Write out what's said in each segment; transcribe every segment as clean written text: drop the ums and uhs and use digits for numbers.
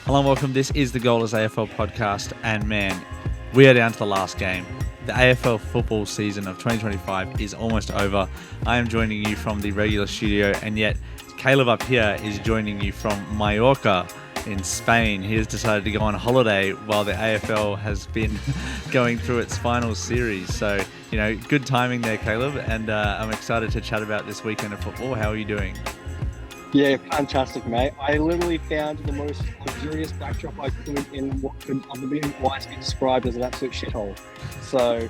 Hello and welcome. This is the Goalless AFL podcast, and man, we are down to the last game. The AFL football season of 2025 is almost over. I am joining you from the regular studio, and yet Caleb up here is joining you from Mallorca in Spain. He has decided to go on holiday while the AFL has been going through its final series. So, good timing there, Caleb, and I'm excited to chat about this weekend of football. How are you doing? Yeah, fantastic, mate. I literally found the most luxurious backdrop I could in what could otherwise be described as an absolute shithole. So,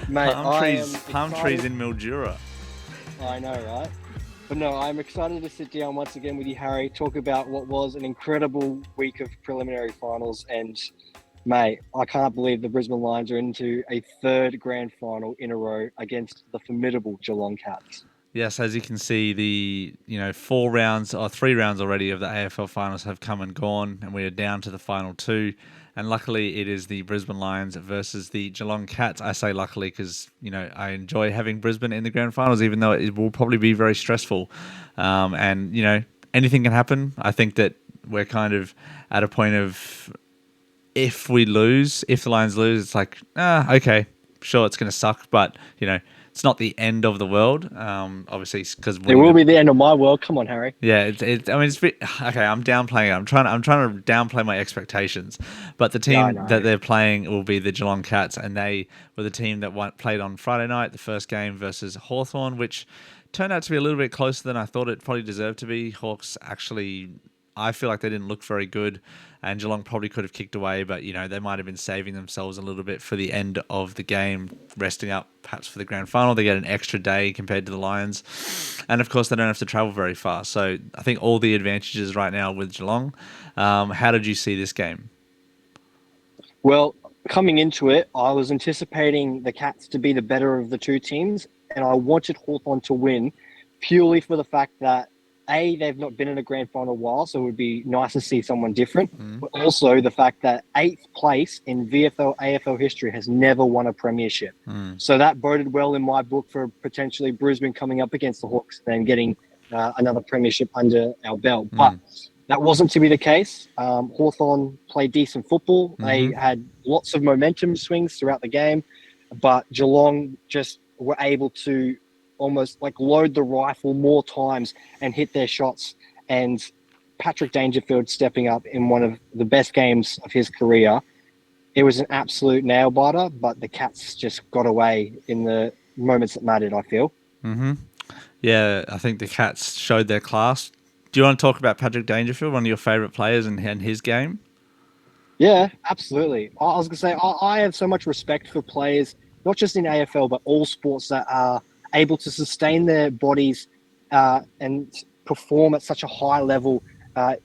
mate, Palm trees in Mildura. I know, right? But no, I'm excited to sit down once again with you, Harry, talk about what was an incredible week of preliminary finals. And, mate, I can't believe the Brisbane Lions are into a third grand final in a row against the formidable Geelong Cats. Yes, as you can see, the 3 rounds already of the AFL finals have come and gone, and we are down to the final 2. And luckily, it is the Brisbane Lions versus the Geelong Cats. I say luckily because I enjoy having Brisbane in the grand finals, even though it will probably be very stressful. And anything can happen. I think that we're kind of at a point of if the Lions lose, it's like okay, sure, it's going to suck, but it's not the end of the world, obviously, because it will be the end of my world. Come on, Harry. Yeah, it's okay. I'm downplaying it. I'm trying to downplay my expectations, but the team that they're playing will be the Geelong Cats, and they were the team that played on Friday night, the first game versus Hawthorn, which turned out to be a little bit closer than I thought it probably deserved to be. Hawks actually, I feel like they didn't look very good, and Geelong probably could have kicked away, but they might have been saving themselves a little bit for the end of the game, resting up perhaps for the grand final. They get an extra day compared to the Lions, and of course they don't have to travel very far. So I think all the advantages right now with Geelong. How did you see this game? Well, coming into it, I was anticipating the Cats to be the better of the two teams, and I wanted Hawthorn to win purely for the fact that they've not been in a grand final in a while, so it would be nice to see someone different. But also the fact that 8th place in VFL AFL history has never won a premiership. So that boded well in my book for potentially Brisbane coming up against the Hawks and getting another premiership under our belt. But that wasn't to be the case. Hawthorn played decent football. They had lots of momentum swings throughout the game, but Geelong just were able to almost like load the rifle more times and hit their shots. And Patrick Dangerfield stepping up in one of the best games of his career. It was an absolute nail biter, but the Cats just got away in the moments that mattered, I feel. Yeah, I think the Cats showed their class. Do you want to talk about Patrick Dangerfield, one of your favourite players and his game? Yeah, absolutely. I was going to say, I have so much respect for players, not just in AFL, but all sports that are able to sustain their bodies and perform at such a high level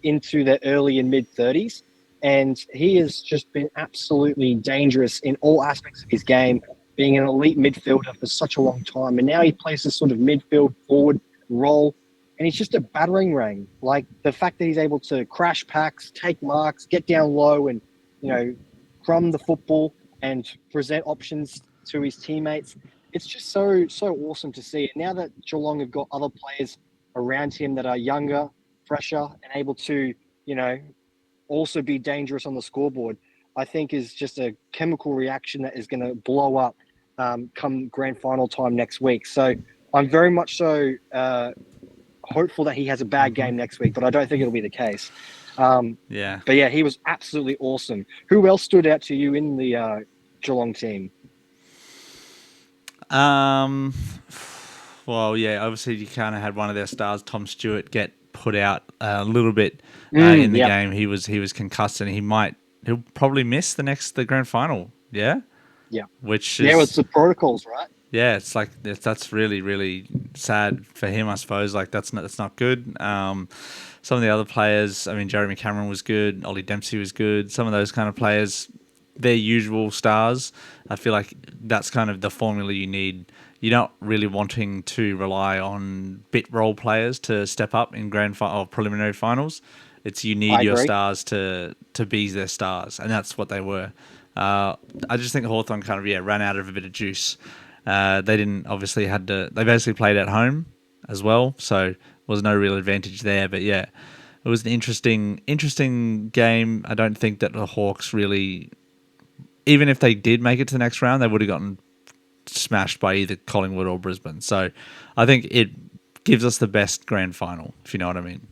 into their early and mid-30s. And he has just been absolutely dangerous in all aspects of his game, being an elite midfielder for such a long time. And now he plays this sort of midfield forward role, and he's just a battering ram. Like the fact that he's able to crash packs, take marks, get down low and, crumb the football and present options to his teammates. It's just so awesome to see. And now that Geelong have got other players around him that are younger, fresher, and able to, also be dangerous on the scoreboard, I think is just a chemical reaction that is going to blow up come grand final time next week. So I'm very much so hopeful that he has a bad game next week, but I don't think it'll be the case. But yeah, he was absolutely awesome. Who else stood out to you in the Geelong team? Well, yeah, obviously you kind of had one of their stars, Tom Stewart, get put out a little bit in the game. He was concussed, and he'll probably miss the grand final. Yeah, which is it's the protocols, right? Yeah, it's like that's really, really sad for him, I suppose. Like that's not good. Some of the other players, I mean, Jeremy Cameron was good, Ollie Dempsey was good. Some of those kind of players, their usual stars. I feel like that's kind of the formula you need. You're not really wanting to rely on bit role players to step up in preliminary finals. It's you need your stars to be their stars, and that's what they were. I just think Hawthorn kind of ran out of a bit of juice. They didn't obviously they basically played at home as well, so was no real advantage there. But yeah, it was an interesting game. I don't think that the Hawks really, even if they did make it to the next round, they would have gotten smashed by either Collingwood or Brisbane. So I think it gives us the best grand final, if you know what I mean.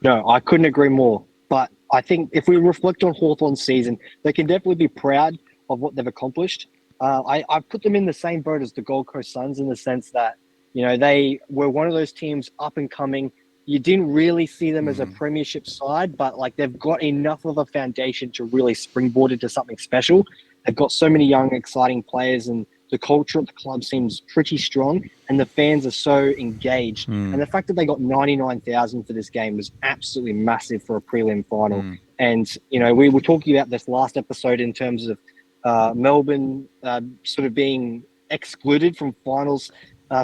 No, I couldn't agree more. But I think if we reflect on Hawthorn's season, they can definitely be proud of what they've accomplished. I put them in the same boat as the Gold Coast Suns in the sense that, they were one of those teams up and coming. You didn't really see them as a premiership side, but like they've got enough of a foundation to really springboard into something special. They've got so many young, exciting players, and the culture at the club seems pretty strong, and the fans are so engaged. And the fact that they got 99,000 for this game was absolutely massive for a prelim final. And, we were talking about this last episode in terms of Melbourne sort of being excluded from finals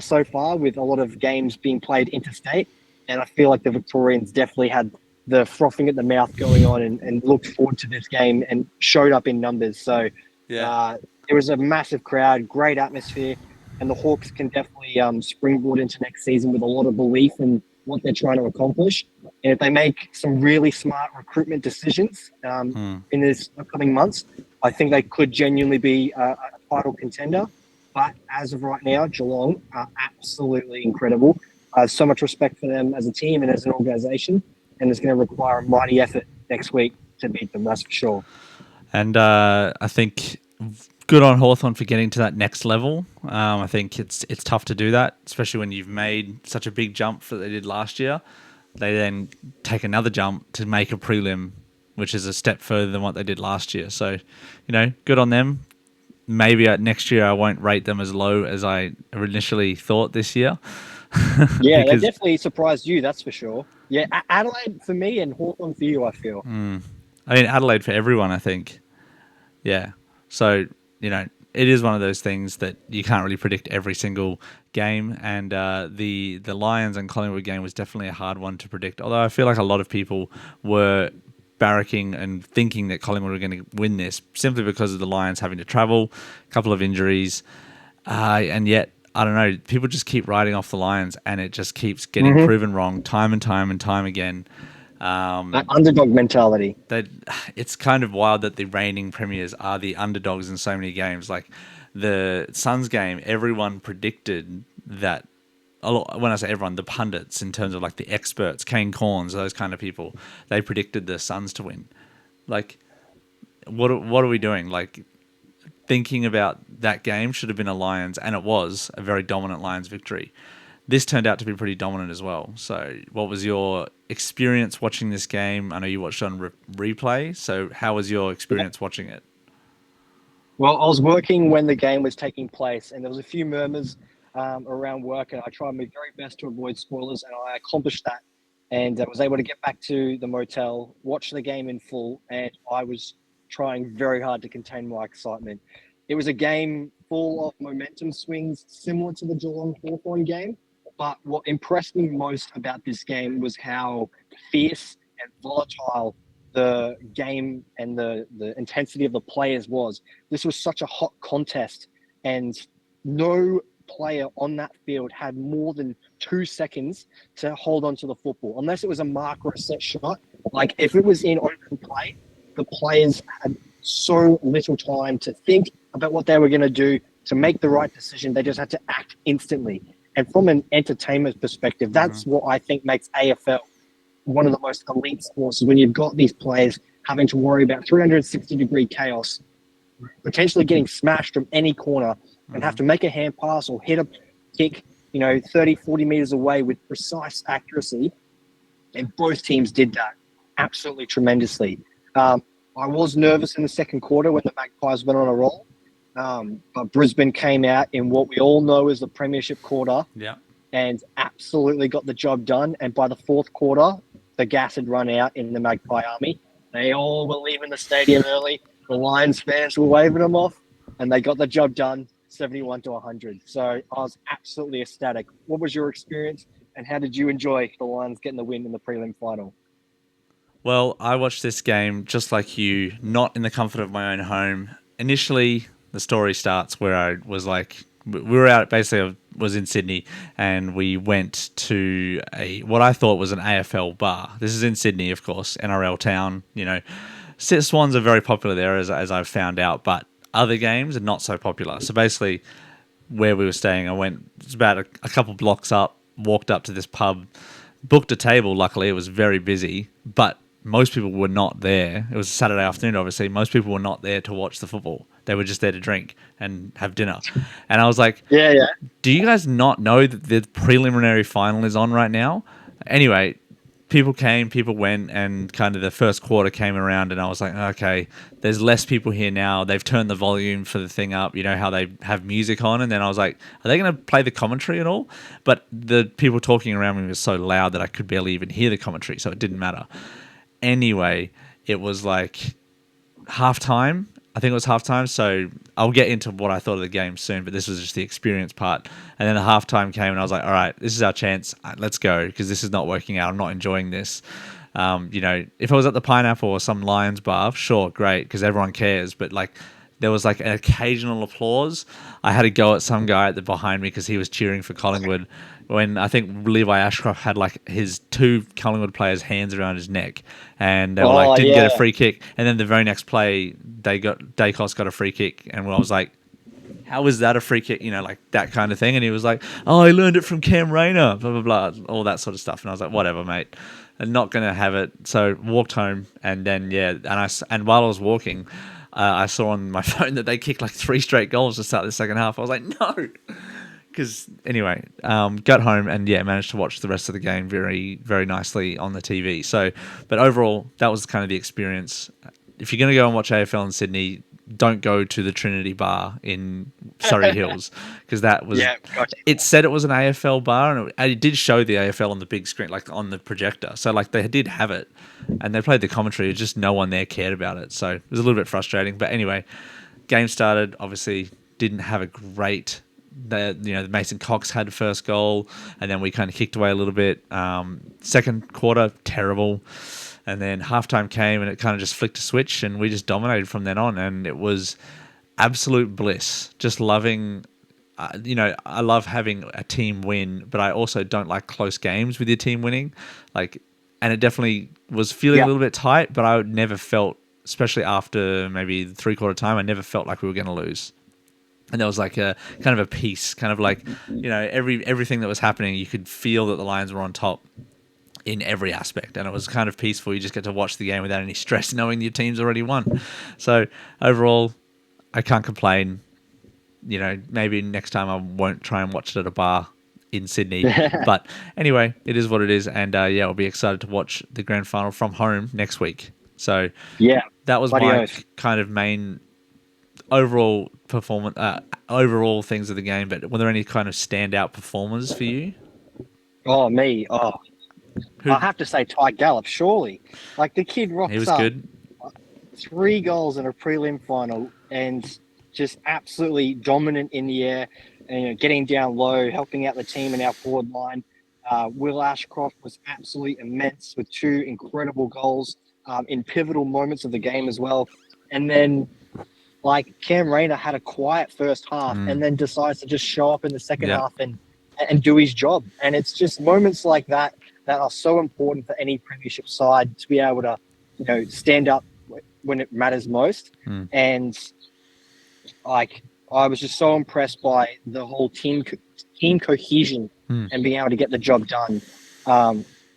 so far, with a lot of games being played interstate. And I feel like the Victorians definitely had the frothing at the mouth going on and looked forward to this game and showed up in numbers. So it was a massive crowd, great atmosphere, and the Hawks can definitely springboard into next season with a lot of belief in what they're trying to accomplish. And if they make some really smart recruitment decisions in this upcoming months, I think they could genuinely be a title contender. But as of right now, Geelong are absolutely incredible. I have so much respect for them as a team and as an organisation, and it's going to require a mighty effort next week to beat them, that's for sure. And I think good on Hawthorn for getting to that next level. I think it's tough to do that, especially when you've made such a big jump that they did last year. They then take another jump to make a prelim, which is a step further than what they did last year. So, good on them. Maybe next year I won't rate them as low as I initially thought this year. Yeah, they definitely surprised you, that's for sure. Yeah, Adelaide for me and Hawthorn for you, I feel. Adelaide for everyone, I think. Yeah. So, it is one of those things that you can't really predict every single game. And the Lions and Collingwood game was definitely a hard one to predict. Although I feel like a lot of people were barracking and thinking that Collingwood were going to win this simply because of the Lions having to travel, a couple of injuries. And yet, I don't know, people just keep riding off the Lions and it just keeps getting proven wrong time and time and time again. That underdog mentality. It's kind of wild that the reigning premiers are the underdogs in so many games. Like the Suns game, everyone predicted that. When I say everyone, the pundits, in terms of like the experts, Kane Corns, those kind of people, they predicted the Suns to win. Like, what are we doing? Like, thinking about that game should have been a Lions, and it was a very dominant Lions victory. This turned out to be pretty dominant as well. So what was your experience watching this game? I know you watched it on replay. So how was your experience watching it? Well, I was working when the game was taking place, and there was a few murmurs around work, and I tried my very best to avoid spoilers, and I accomplished that. And I was able to get back to the motel, watch the game in full, and I was trying very hard to contain my excitement. It was a game full of momentum swings, similar to the Geelong Hawthorn game. But what impressed me most about this game was how fierce and volatile the game and the intensity of the players was. This was such a hot contest, and no player on that field had more than 2 seconds to hold on to the football, unless it was a mark or a set shot. Like if it was in open play, the players had so little time to think about what they were going to do, to make the right decision. They just had to act instantly. And from an entertainment perspective, that's what I think makes AFL one of the most elite sports, is when you've got these players having to worry about 360-degree chaos, potentially getting smashed from any corner, and have to make a hand pass or hit a kick, 30, 40 meters away with precise accuracy. And both teams did that absolutely tremendously. I was nervous in the second quarter when the Magpies went on a roll. But Brisbane came out in what we all know is the premiership quarter and absolutely got the job done. And by the fourth quarter, the gas had run out in the Magpie army. They all were leaving the stadium early. The Lions fans were waving them off, and they got the job done 71-100. So I was absolutely ecstatic. What was your experience, and how did you enjoy the Lions getting the win in the prelim final? Well, I watched this game just like you, not in the comfort of my own home. Initially, the story starts where I was like, we were out basically. I was in Sydney, and we went to what I thought was an AFL bar. This is in Sydney, of course, NRL town. Swans are very popular there, as I've found out, but other games are not so popular. So basically, where we were staying, I went. It's about a couple blocks up. Walked up to this pub, booked a table. Luckily, it was very busy, but most people were not there. It was a Saturday afternoon, obviously. Most people were not there to watch the football. They were just there to drink and have dinner. And I was like, yeah. Do you guys not know that the preliminary final is on right now? Anyway, people came, people went, and kind of the first quarter came around, and I was like, okay, there's less people here now. They've turned the volume for the thing up. You know how they have music on? And then I was like, are they going to play the commentary at all? But the people talking around me was so loud that I could barely even hear the commentary, so it didn't matter. Anyway, it was like halftime. I think it was halftime, so I'll get into what I thought of the game soon, but this was just the experience part. And then the halftime came, and I was like, all right, this is our chance. Let's go, because this is not working out. I'm not enjoying this. If I was at the Pineapple or some Lions bar, sure, great, because everyone cares. But, there was, an occasional applause. I had to go at some guy behind me because he was cheering for Collingwood when I think Levi Ashcroft had, his two Collingwood players' hands around his neck. And they were didn't get a free kick. And then the very next play, Dacos got a free kick. And I was like, how is that a free kick? That kind of thing. And he was like, oh, I learned it from Cam Rayner, blah, blah, blah, all that sort of stuff. And I was like, whatever, mate. I'm not going to have it. So walked home. And then, and while I was walking, I saw on my phone that they kicked 3 straight goals to start the second half. I was like, no. Because anyway, got home and managed to watch the rest of the game very, very nicely on the TV. So, but overall, that was kind of the experience. If you're going to go and watch AFL in Sydney, don't go to the Trinity Bar in Surrey Hills, because that was. Yeah, gotcha. It said it was an AFL bar, and it did show the AFL on the big screen, on the projector. So they did have it, and they played the commentary. Just no one there cared about it, so it was a little bit frustrating. But anyway, game started. Obviously, didn't have a great. Mason Cox had the first goal, and then we kind of kicked away a little bit. Second quarter, terrible. And then halftime came, and it kind of just flicked a switch, and we just dominated from then on. And it was absolute bliss. Just loving, I love having a team win, but I also don't like close games with your team winning. And it definitely was feeling a little bit tight, but I never felt, especially after maybe the 3/4 time, I never felt like we were going to lose. And there was a kind of a peace, kind of everything that was happening, you could feel that the Lions were on top in every aspect, and it was kind of peaceful. You just get to watch the game without any stress, knowing your team's already won. So overall, I can't complain. Maybe next time I won't try and watch it at a bar in Sydney. But anyway, it is what it is, and I'll be excited to watch the grand final from home next week. So that was my kind of main overall performance, overall things of the game. But were there any kind of standout performers for you? Oh, me. Oh. I have to say Ty Gallup, surely. The kid rocks up. He was good. 3 goals in a prelim final and just absolutely dominant in the air and getting down low, helping out the team in our forward line. Will Ashcroft was absolutely immense with 2 incredible goals in pivotal moments of the game as well. And then Cam Rayner had a quiet first half and then decides to just show up in the second half and do his job. And it's just moments like that are so important for any premiership side to be able to, stand up when it matters most. And I was just so impressed by the whole team cohesion and being able to get the job done.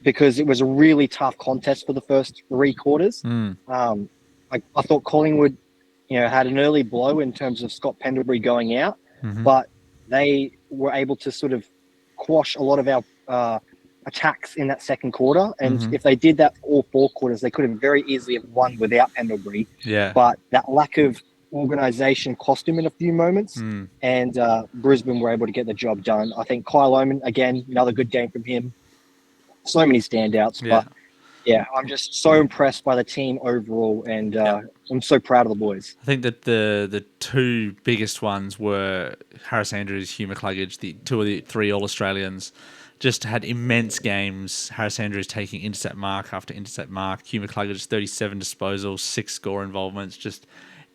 Because it was a really tough contest for the first 3 quarters. I thought Collingwood, had an early blow in terms of Scott Pendlebury going out, but they were able to sort of quash a lot of our attacks in that second quarter. And if they did that for all 4 quarters, they could have very easily have won without Pendlebury. Yeah. But that lack of organisation cost him in a few moments. And Brisbane were able to get the job done. I think Kyle Oman, again, another good game from him. So many standouts. But I'm just so impressed by the team overall, and I'm so proud of the boys. I think that the 2 biggest ones were Harris Andrews, Hugh McCluggage, the 2 of the 3 All-Australians. Just had immense games. Harris Andrews taking intercept mark after intercept mark. Hugh McCluggage, 37 disposals, 6 score involvements. Just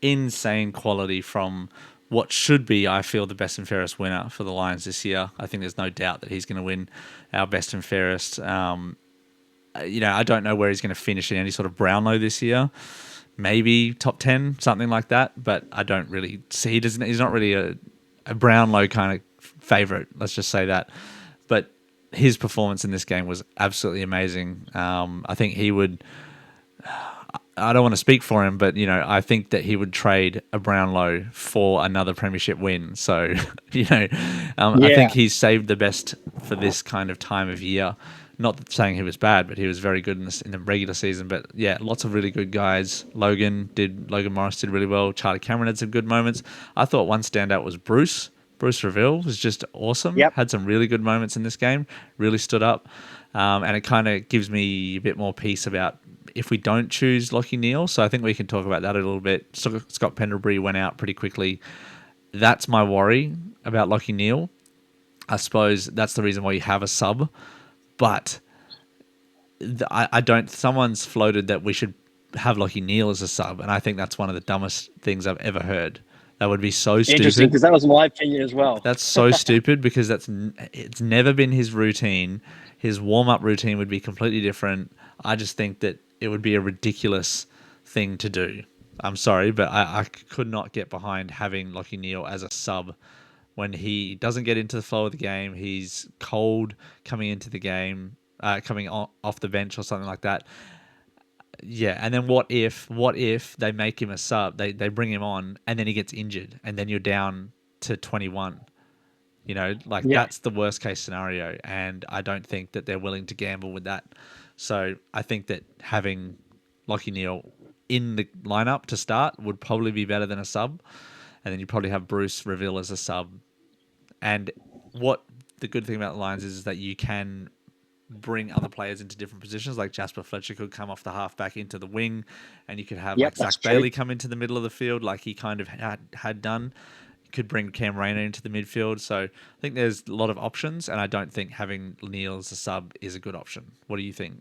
insane quality from what should be, I feel, the best and fairest winner for the Lions this year. I think there's no doubt that he's going to win our best and fairest. I don't know where he's going to finish in any sort of Brownlow this year. Maybe top 10, something like that. But I don't really see. He's not really a Brownlow kind of favourite. Let's just say that. But his performance in this game was absolutely amazing. I think he would. I don't want to speak for him, but I think that he would trade a Brownlow for another premiership win. So, I think he's saved the best for this kind of time of year. Not saying he was bad, but he was very good in the regular season. But yeah, lots of really good guys. Logan Morris did really well. Charlie Cameron had some good moments. I thought one standout was Bruce. Bruce Reville was just awesome. Yep. Had some really good moments in this game. Really stood up. And it kind of gives me a bit more peace about if we don't choose Lachie Neale. So I think we can talk about that a little bit. Scott Pendlebury went out pretty quickly. That's my worry about Lachie Neale. I suppose that's the reason why you have a sub. But I don't. Someone's floated that we should have Lachie Neale as a sub, and I think that's one of the dumbest things I've ever heard. That would be so stupid. Interesting, because that was my opinion as well. That's so stupid because it's never been his routine. His warm-up routine would be completely different. I just think that it would be a ridiculous thing to do. I'm sorry, but I could not get behind having Lachie Neale as a sub when he doesn't get into the flow of the game. He's cold coming into the game, coming off the bench or something like that. Yeah, and then what if they make him a sub, they bring him on, and then he gets injured, and then you're down to 21. That's the worst case scenario, and I don't think that they're willing to gamble with that. So I think that having Lachie Neale in the lineup to start would probably be better than a sub, and then you probably have Bruce Reville as a sub. And what the good thing about the Lions is that you can bring other players into different positions. Like Jasper Fletcher could come off the halfback into the wing, and you could have Zach Bailey come into the middle of the field like he kind of had done. You could bring Cam Rayner into the midfield. So I think there's a lot of options, and I don't think having Neale as a sub is a good option. What do you think?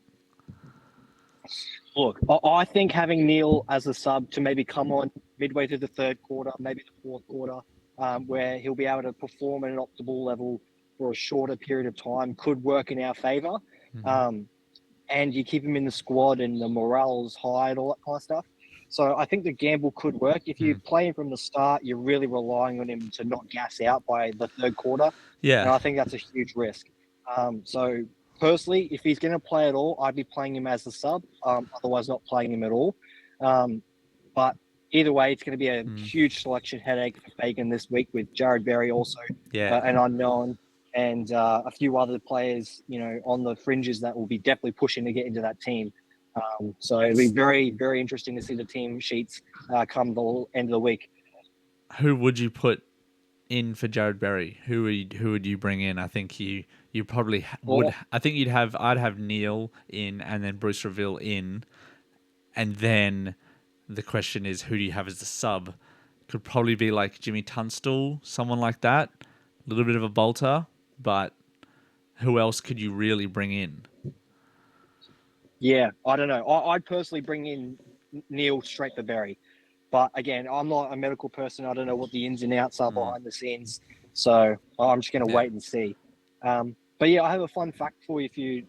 Look, I think having Neale as a sub to maybe come on midway through the third quarter, maybe the fourth quarter, where he'll be able to perform at an optimal level for a shorter period of time could work in our favour. Mm-hmm. And you keep him in the squad and the morale's high and all that kind of stuff. So I think the gamble could work. If you play him from the start, you're really relying on him to not gas out by the third quarter. Yeah. And I think that's a huge risk. So personally, if he's going to play at all, I'd be playing him as a sub, otherwise not playing him at all. But either way, it's going to be a huge selection headache for Fagan this week with Jared Berry also an unknown, and a few other players, on the fringes that will be definitely pushing to get into that team. So it'll be very, very interesting to see the team sheets come the end of the week. Who would you put in for Jared Berry? Who would you bring in? I think you probably would. I think I'd have Neale in, and then Bruce Reville in, and then the question is, who do you have as the sub? Could probably be like Jimmy Tunstall, someone like that. A little bit of a bolter, but who else could you really bring in? Yeah, I don't know. I'd personally bring in Neale straight for Berry. But again, I'm not a medical person. I don't know what the ins and outs are behind the scenes. So I'm just going to wait and see. But yeah, I have a fun fact for you if you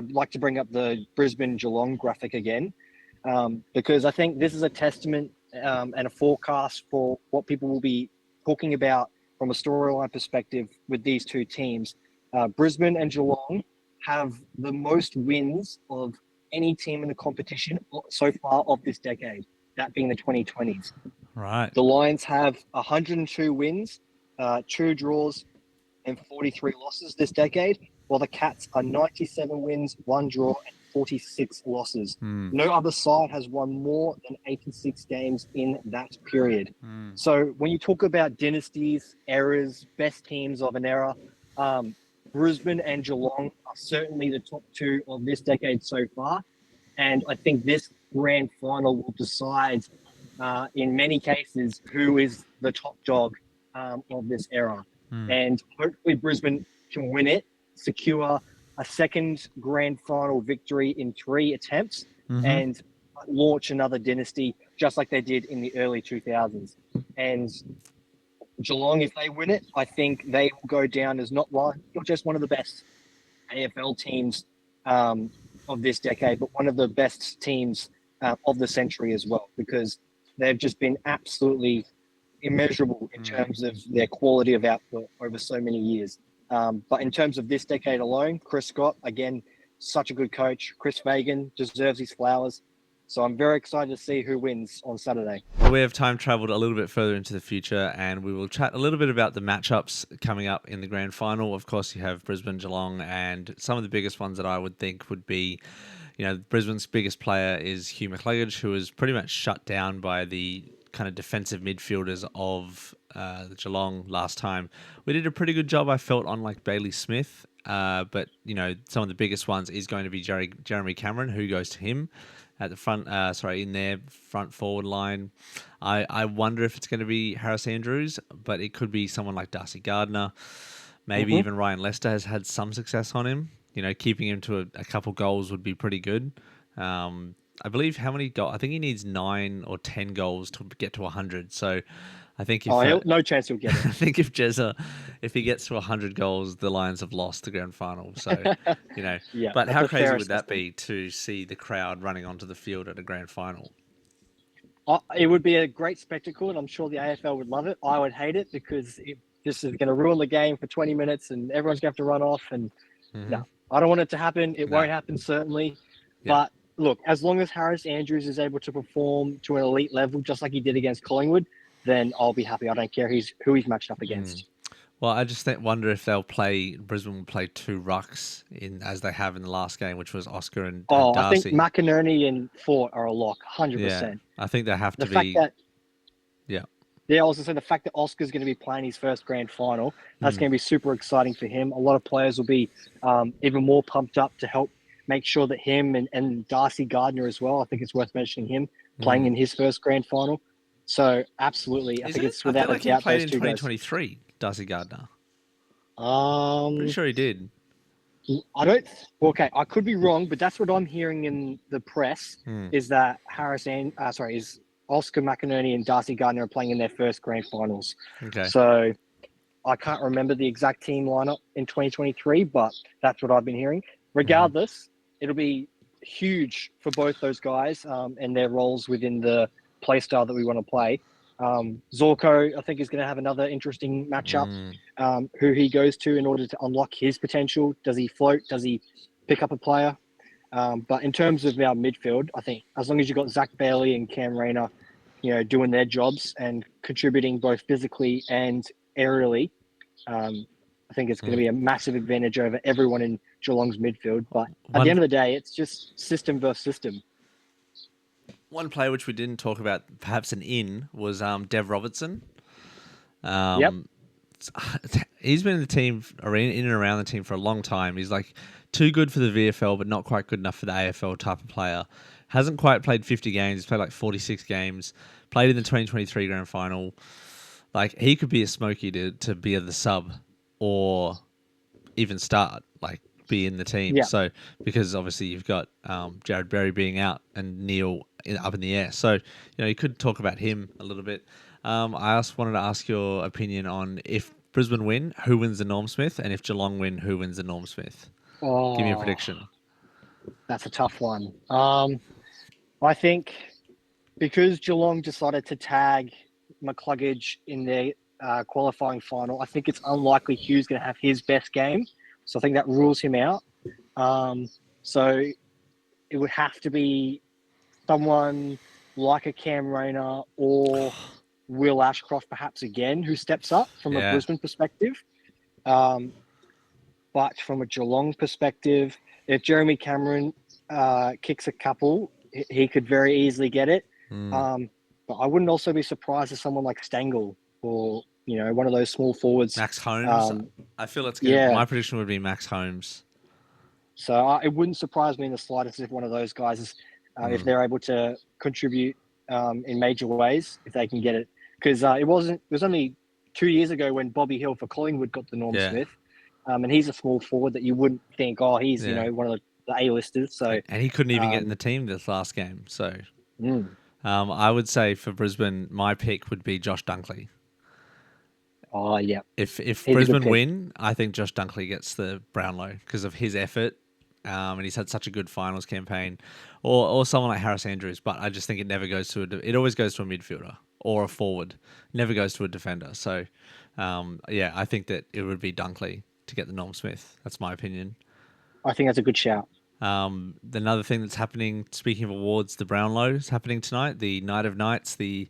like to bring up the Brisbane-Geelong graphic again. Because I think this is a testament and a forecast for what people will be talking about from a storyline perspective with these two teams. Brisbane and Geelong have the most wins of any team in the competition so far of this decade, that being the 2020s. Right. The Lions have 102 wins, 2 draws, and 43 losses this decade, while the Cats are 97 wins, 1 draw, and 46 losses. No other side has won more than 86 games in that period. So when you talk about dynasties, eras, best teams of an era, Brisbane and Geelong are certainly the top 2 of this decade so far. And I think this grand final will decide, in many cases, who is the top dog of this era. And hopefully Brisbane can win it, secure a second grand final victory in 3 attempts, and launch another dynasty just like they did in the early 2000s. And Geelong, if they win it, I think they will go down as not just one of the best AFL teams um, of this decade, but one of the best teams of the century as well, because they've just been absolutely immeasurable in terms of their quality of output over so many years. But in terms of this decade alone, Chris Scott, again, such a good coach. Chris Fagan deserves his flowers. So I'm very excited to see who wins on Saturday. Well, we have time traveled a little bit further into the future, and we will chat a little bit about the matchups coming up in the grand final. Of course, you have Brisbane, Geelong, and some of the biggest ones that I would think would be, Brisbane's biggest player is Hugh McCluggage, who was pretty much shut down by the kind of defensive midfielders of the Geelong last time. We did a pretty good job, I felt, on like Bailey Smith, but some of the biggest ones is going to be Jeremy Cameron, who goes to him at the front, in their front forward line. I wonder if it's going to be Harris Andrews, but it could be someone like Darcy Gardner. Maybe even Ryan Lester has had some success on him. Keeping him to a couple goals would be pretty good. I believe how many goals? I think he needs 9 or 10 goals to get to 100. So I think if no chance he'll get it. I think if he gets to 100 goals, the Lions have lost the grand final. So Yeah, but how crazy would that be to see the crowd running onto the field at a grand final? It would be a great spectacle, and I'm sure the AFL would love it. I would hate it because it just is going to ruin the game for 20 minutes, and everyone's going to have to run off. And no, I don't want it to happen. It won't happen, certainly. Yeah. But look, as long as Harris Andrews is able to perform to an elite level, just like he did against Collingwood, then I'll be happy. I don't care who he's matched up against. Well, I just wonder if Brisbane will play 2 rucks as they have in the last game, which was Oscar and Darcy. I think McInerney and Fort are a lock, 100%. Yeah, I think they have to be. Yeah, I was going to say the fact that Oscar's going to be playing his first grand final, that's going to be super exciting for him. A lot of players will be even more pumped up to help make sure that him and Darcy Gardner as well, I think it's worth mentioning him, playing in his first grand final. So, absolutely. I think it's without a doubt. He played in 2023, Darcy Gardner. Pretty sure he did. Okay, I could be wrong, but that's what I'm hearing in the press, is that is Oscar McInerney and Darcy Gardner are playing in their first grand finals. Okay. So I can't remember the exact team lineup in 2023, but that's what I've been hearing. Regardless, it'll be huge for both those guys and their roles within the play style that we want to play. Zorko, I think, is going to have another interesting matchup, who he goes to in order to unlock his potential. Does he float? Does he pick up a player? But in terms of our midfield, I think as long as you've got Zach Bailey and Cam Rayner, doing their jobs and contributing both physically and aerially, I think it's going to be a massive advantage over everyone in Geelong's midfield. But at the end of the day, it's just system versus system. One player which we didn't talk about, perhaps was Dev Robertson. He's been in the team, in and around the team for a long time. He's like too good for the VFL, but not quite good enough for the AFL type of player. Hasn't quite played 50 games. He's played like 46 games. Played in the 2023 grand final. Like, he could be a smoky to be the sub or even start, like be in the team. Yeah. So, because obviously you've got Jared Berry being out and Neil up in the air. So, you could talk about him a little bit. I also wanted to ask your opinion on if Brisbane win, who wins the Norm Smith? And if Geelong win, who wins the Norm Smith? Give me a prediction. That's a tough one. I think because Geelong decided to tag McCluggage in their qualifying final, I think it's unlikely Hugh's going to have his best game. So I think that rules him out. So it would have to be someone like a Cam Rayner or Will Ashcroft perhaps again, who steps up from a Brisbane perspective. But from a Geelong perspective, if Jeremy Cameron kicks a couple, he could very easily get it. But I wouldn't also be surprised if someone like Stengel or, one of those small forwards. Max Holmes. I feel it's good. Yeah. My prediction would be Max Holmes. So it wouldn't surprise me in the slightest if one of those guys is, if they're able to contribute in major ways, if they can get it. Because it was only 2 years ago when Bobby Hill for Collingwood got the Norm Smith. And he's a small forward that you wouldn't think, he's, one of the A-listers. So, and he couldn't even get in the team this last game. So I would say for Brisbane, my pick would be Josh Dunkley. Oh, yeah. If He's a good Brisbane pick. win, I think Josh Dunkley gets the Brownlow because of his effort, and he's had such a good finals campaign, or someone like Harris Andrews. But I just think it never goes to it always goes to a midfielder or a forward, never goes to a defender. So, yeah, I think that it would be Dunkley to get the Norm Smith. That's my opinion. I think that's a good shout. Another thing that's happening, speaking of awards, the Brownlow is happening tonight. The Night of Nights, the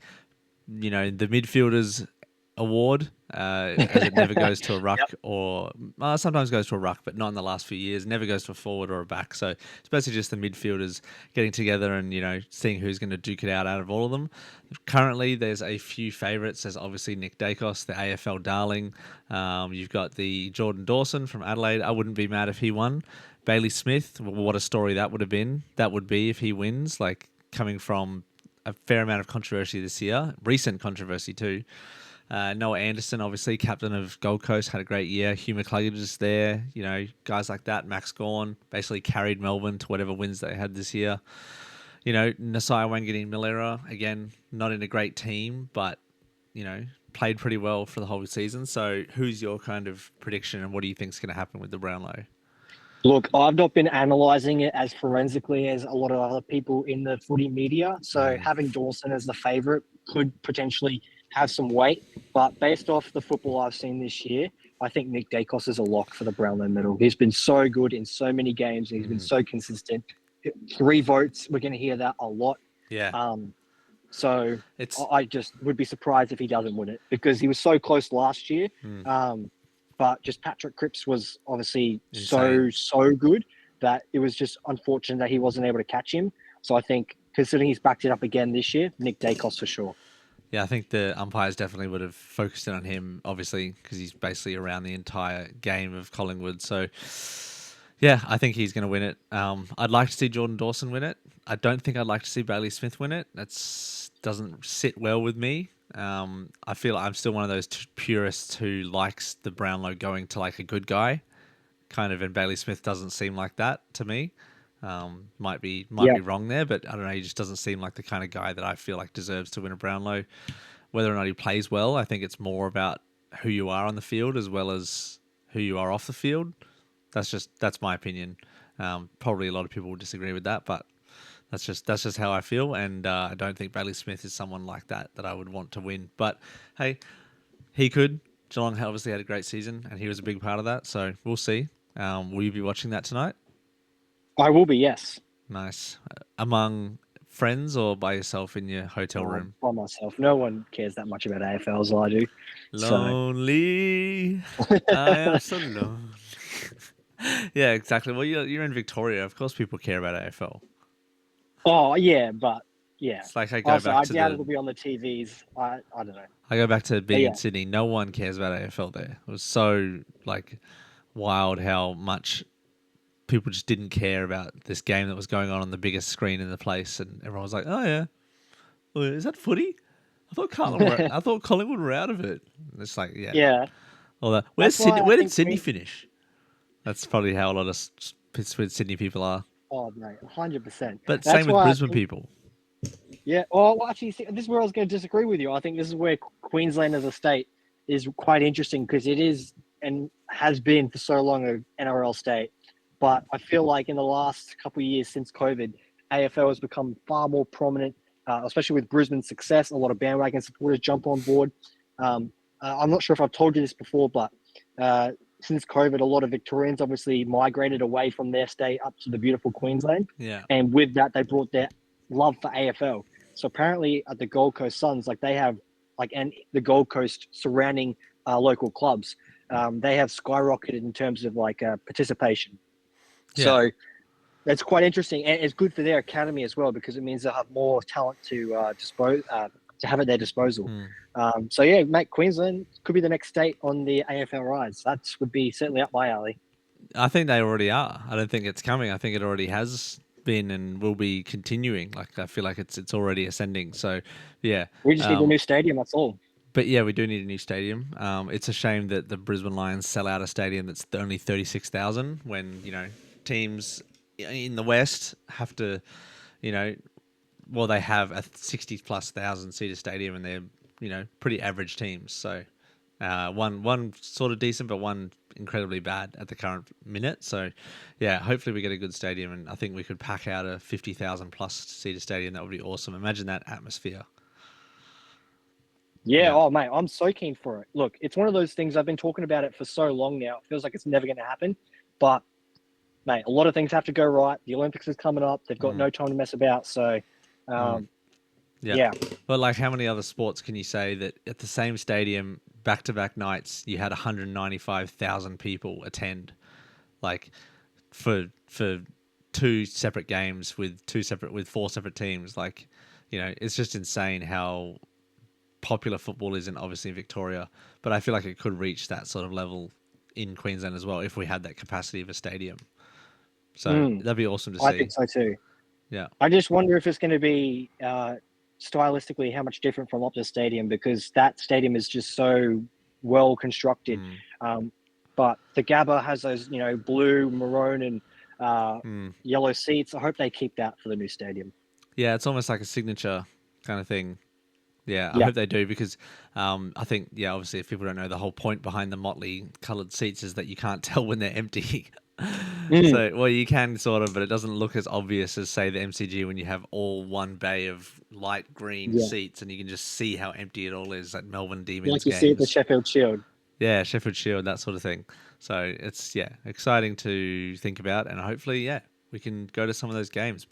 midfielders award, as it never goes to a ruck Yep. or sometimes goes to a ruck, but not in the last few years. Never goes to a forward or a back. So it's basically just the midfielders getting together and seeing who's going to duke it out of all of them. Currently, there's a few favourites. There's obviously Nick Dacos, the AFL darling. You've got the Jordan Dawson from Adelaide. I wouldn't be mad if he won. Bailey Smith, what a story that would have been. That would be if he wins, like coming from a fair amount of controversy this year, recent controversy too. Noah Anderson, obviously captain of Gold Coast, had a great year. Hugh McCluggage is there, guys like that. Max Gawn basically carried Melbourne to whatever wins they had this year. Nasai Wanganeen-Milera, again, not in a great team, but played pretty well for the whole season. So, who's your kind of prediction, and what do you think is going to happen with the Brownlow? Look, I've not been analysing it as forensically as a lot of other people in the footy media. So having Dawson as the favourite could potentially have some weight. But based off the football I've seen this year, I think Nick Dacos is a lock for the Brownlow medal. He's been so good in so many games. And he's been so consistent. 3 votes, we're going to hear that a lot. Yeah. So I just would be surprised if he doesn't win it because he was so close last year. But just Patrick Cripps was obviously Insane. so good that it was just unfortunate that he wasn't able to catch him. So I think, considering he's backed it up again this year, Nick Dacos for sure. Yeah, I think the umpires definitely would have focused in on him, obviously, because he's basically around the entire game of Collingwood. So, yeah, I think he's going to win it. I'd like to see Jordan Dawson win it. I don't think I'd like to see Bailey Smith win it. That doesn't sit well with me. I feel I'm still one of those purists who likes the Brownlow going to like a good guy, kind of, and Bailey Smith doesn't seem like that to me. Might be wrong there, but I don't know. He just doesn't seem like the kind of guy that I feel like deserves to win a Brownlow. Whether or not he plays well, I think it's more about who you are on the field as well as who you are off the field. That's my opinion. Probably a lot of people will disagree with that, but that's just how I feel, and I don't think Bailey Smith is someone like that I would want to win. But hey, he could. Geelong obviously had a great season, and he was a big part of that. So we'll see. Will you be watching that tonight? I will be, yes. Nice. Among friends or by yourself in your hotel room? By myself. No one cares that much about AFL as I do. Lonely. I am so lonely. Yeah, exactly. Well, you're in Victoria. Of course people care about AFL. Oh, yeah, but yeah. It's like I doubt it'll be on the TVs. I don't know. I go back to being in Sydney. No one cares about AFL there. It was so wild how much people just didn't care about this game that was going on the biggest screen in the place, and everyone was like, "Oh yeah, well, is that footy? I thought Collingwood were out of it." And it's like, yeah. Although, where did Sydney finish? That's probably how a lot of Sydney people are. Oh, mate, 100%. But same with Brisbane people. Yeah. Well, actually, this is where I was going to disagree with you. I think this is where Queensland as a state is quite interesting because it is and has been for so long an NRL state. But I feel like in the last couple of years since COVID, AFL has become far more prominent, especially with Brisbane's success. A lot of bandwagon supporters jump on board. I'm not sure if I've told you this before, but since COVID, a lot of Victorians obviously migrated away from their state up to the beautiful Queensland. Yeah. And with that, they brought their love for AFL. So apparently at the Gold Coast Suns, they have and the Gold Coast surrounding local clubs, they have skyrocketed in terms of participation. Yeah. So that's quite interesting, and it's good for their academy as well because it means they'll have more talent to have at their disposal. So yeah, mate, Queensland could be the next state on the AFL rise. That would be certainly up my alley. I think they already are. I don't think it's coming. I think it already has been and will be continuing. I feel like it's already ascending. So yeah, we just need a new stadium. That's all. But yeah, we do need a new stadium. It's a shame that the Brisbane Lions sell out a stadium that's only 36,000 when teams in the West have to, they have a 60+ thousand seater stadium and they're pretty average teams. So One sort of decent, but one incredibly bad at the current minute. So, yeah, hopefully we get a good stadium, and I think we could pack out a 50,000 plus seater stadium. That would be awesome. Imagine that atmosphere. Yeah, oh mate, I'm so keen for it. Look, it's one of those things, I've been talking about it for so long now. It feels like it's never going to happen. But, mate, a lot of things have to go right. The Olympics is coming up. They've got no time to mess about. So, yeah. But, like, how many other sports can you say that at the same stadium, back-to-back nights, you had 195,000 people attend? Like, for two separate games with four separate teams. Like, you know, it's just insane how popular football is obviously in Victoria, but I feel like it could reach that sort of level in Queensland as well if we had that capacity of a stadium. So that'd be awesome to see. I think so too. Yeah. I just wonder if it's going to be stylistically how much different from Optus Stadium, because that stadium is just so well constructed. But the Gabba has those, you know, blue, maroon, and yellow seats. I hope they keep that for the new stadium. Yeah, it's almost like a signature kind of thing. Yeah, I hope they do, because I think, obviously, if people don't know, the whole point behind the motley coloured seats is that you can't tell when they're empty. So, well, you can sort of, but it doesn't look as obvious as, say, the MCG when you have all one bay of light green seats and you can just see how empty it all is at Melbourne Demons like you games. see at the Sheffield Shield. Yeah, Sheffield Shield, that sort of thing. So it's, exciting to think about, and hopefully, we can go to some of those games.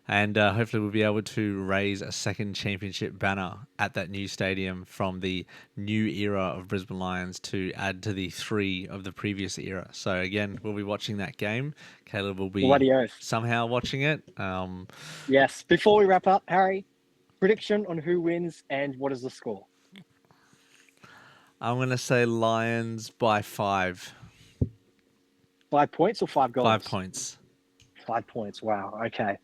And hopefully we'll be able to raise a second championship banner at that new stadium from the new era of Brisbane Lions to add to the 3 of the previous era. So again, we'll be watching that game. Caleb will be somehow watching it. Yes. Before we wrap up, Harry, prediction on who wins and what is the score? I'm going to say Lions by 5. 5 points or 5 goals? 5 points. 5 points. Wow. Okay.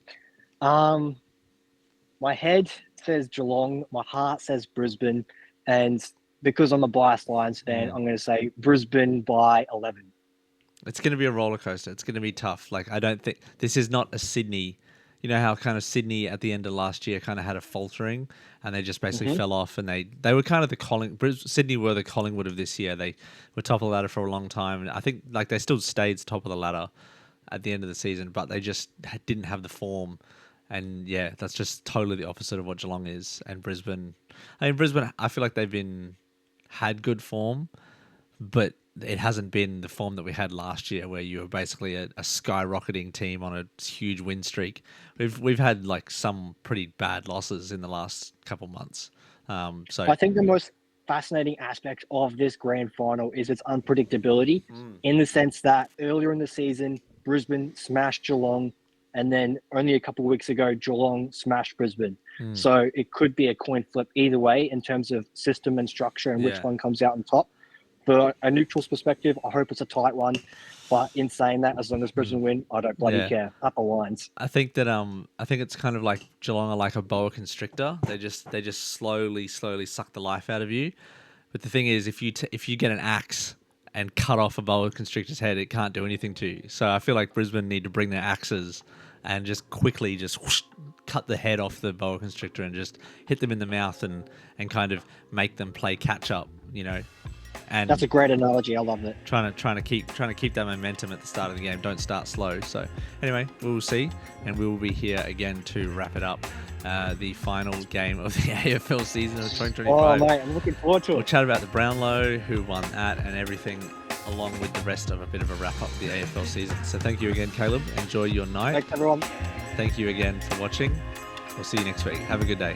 My head says Geelong, my heart says Brisbane, and because I'm a biased Lions fan, I'm going to say Brisbane by 11. It's going to be a roller coaster. It's going to be tough. Like, I don't think this is not a Sydney. You know how kind of Sydney at the end of last year kind of had a faltering, and they just basically fell off, and they were kind of Sydney were the Collingwood of this year. They were top of the ladder for a long time, and I think like they still stayed top of the ladder at the end of the season, but they just didn't have the form. And that's just totally the opposite of what Geelong is. And Brisbane, I feel like they've had good form, but it hasn't been the form that we had last year, where you were basically a skyrocketing team on a huge win streak. We've had like some pretty bad losses in the last couple months. So I think the most fascinating aspect of this grand final is its unpredictability, in the sense that earlier in the season, Brisbane smashed Geelong, and then only a couple of weeks ago, Geelong smashed Brisbane. So it could be a coin flip either way in terms of system and structure and which one comes out on top. For a neutral's perspective, I hope it's a tight one. But in saying that, as long as Brisbane win, I don't bloody care. Upper Lions. I think that I think it's kind of like Geelong are like a boa constrictor. They just slowly suck the life out of you. But the thing is, if you get an axe and cut off a boa constrictor's head, it can't do anything to you. So I feel like Brisbane need to bring their axes and just quickly whoosh, cut the head off the boa constrictor and just hit them in the mouth and kind of make them play catch up, you know. And that's a great analogy. I love it. Trying to keep that momentum at the start of the game. Don't start slow. So anyway, we'll see, and we will be here again to wrap it up. The final game of the AFL season of 2025. Oh mate, I'm looking forward to it. We'll chat about the Brownlow, who won that, and everything, along with the rest of a bit of a wrap up of the AFL season. So thank you again, Caleb. Enjoy your night. Thanks everyone. Thank you again for watching. We'll see you next week. Have a good day.